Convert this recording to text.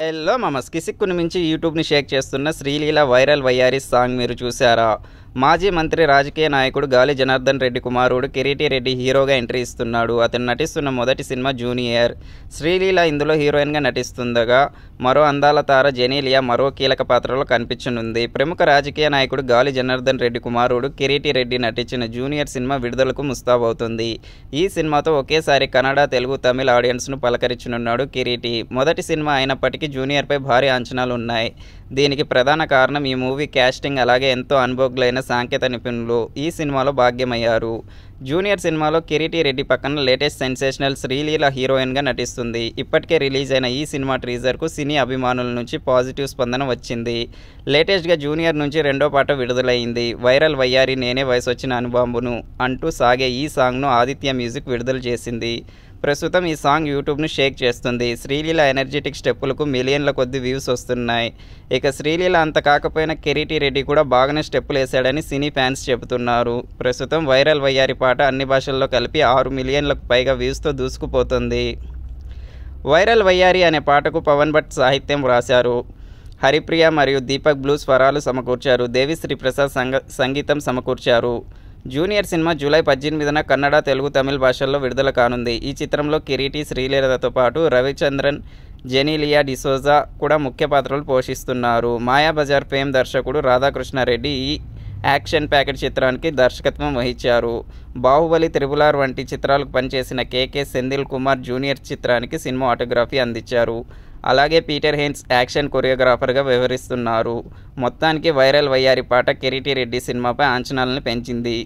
Hello మామస్ కిసిక్కుని మించి యూట్యూబ్ని షేక్ చేస్తున్న Sreeleela viral వయ్యారి సాంగ్ మీరు చూసారా? మాజీ మంత్రి రాజకీయ నాయకుడు గాలి జనార్దన్ రెడ్డి కుమారుడు కిరీటి రెడ్డి హీరోగా ఎంట్రీ ఇస్తున్నాడు. అతను నటిస్తున్న మొదటి సినిమా జూనియర్. శ్రీలీల ఇందులో హీరోయిన్గా నటిస్తుండగా మరో అందాల తార జెనీలియా మరో కీలక పాత్రలో కనిపించనుంది. ప్రముఖ రాజకీయ నాయకుడు గాలి జనార్దన్ రెడ్డి కుమారుడు కిరీటి రెడ్డి నటించిన జూనియర్ సినిమా విడుదలకు ముస్తాబవుతుంది. ఈ సినిమాతో ఒకేసారి కన్నడ, తెలుగు, తమిళ ఆడియన్స్ను పలకరించనున్నాడు కిరీటి. మొదటి సినిమా అయినప్పటికీ జూనియర్పై భారీ అంచనాలు ఉన్నాయి. దీనికి ప్రధాన కారణం ఈ మూవీ క్యాస్టింగ్, అలాగే ఎంతో అనుభవజ్ఞులైన సాంకేతిక నిపుణులు ఈ సినిమాలో భాగ్యమయ్యారు. జూనియర్ సినిమాలో కిరీటి రెడ్డి పక్కన లేటెస్ట్ సెన్సేషనల్ శ్రీలీల హీరోయిన్గా నటిస్తుంది. ఇప్పటికే రిలీజ్ అయిన ఈ సినిమా టీజర్కు సినీ అభిమానుల నుంచి పాజిటివ్ స్పందన వచ్చింది. లేటెస్ట్గా జూనియర్ నుంచి రెండో పాట విడుదలైంది. వైరల్ వయ్యారి నేనే వయసొచ్చిన అనుబాంబును అంటూ సాగే ఈ సాంగ్ను ఆదిత్య మ్యూజిక్ విడుదల చేసింది. ప్రస్తుతం ఈ సాంగ్ యూట్యూబ్ను షేక్ చేస్తుంది. శ్రీలీల ఎనర్జెటిక్ స్టెప్పులకు మిలియన్ల కొద్ది వ్యూస్ వస్తున్నాయి. ఇక శ్రీలీల అంత కాకపోయినా కిరీటి రెడ్డి కూడా బాగానే స్టెప్పులు వేశాడని సినీ ఫ్యాన్స్ చెబుతున్నారు. ప్రస్తుతం వైరల్ వయ్యారి పాట అన్ని భాషల్లో కలిపి 6 మిలియన్లకు పైగా వ్యూస్తో దూసుకుపోతుంది. వైరల్ వయ్యారి అనే పాటకు పవన్ భట్ సాహిత్యం రాశారు. హరిప్రియ మరియు దీపక్ బ్లూ స్వరాలు సమకూర్చారు. దేవిశ్రీ ప్రసాద్ సంగీతం సమకూర్చారు. జూనియర్ సినిమా జూలై 18న కన్నడ, తెలుగు, తమిళ భాషల్లో విడుదల కానుంది. ఈ చిత్రంలో కిరీటి, శ్రీలీలతో పాటు రవిచంద్రన్, జెనీలియా డిసోజా కూడా ముఖ్య పాత్రలు పోషిస్తున్నారు. మాయాబజార్ ఫేమ్ దర్శకుడు రాధాకృష్ణారెడ్డి ఈ యాక్షన్ ప్యాకెట్ చిత్రానికి దర్శకత్వం వహించారు. బాహుబలి, RRR వంటి చిత్రాలకు పనిచేసిన కేకే సెంధిల్ కుమార్ జూనియర్ చిత్రానికి సినిమాటోగ్రఫీ అందించారు. అలాగే పీటర్ హెయిన్స్ యాక్షన్ కొరియోగ్రాఫర్గా వ్యవహరిస్తున్నారు. మొత్తానికి వైరల్ వయ్యారి పాట కిరీటి రెడ్డి సినిమాపై అంచనాలను పెంచింది.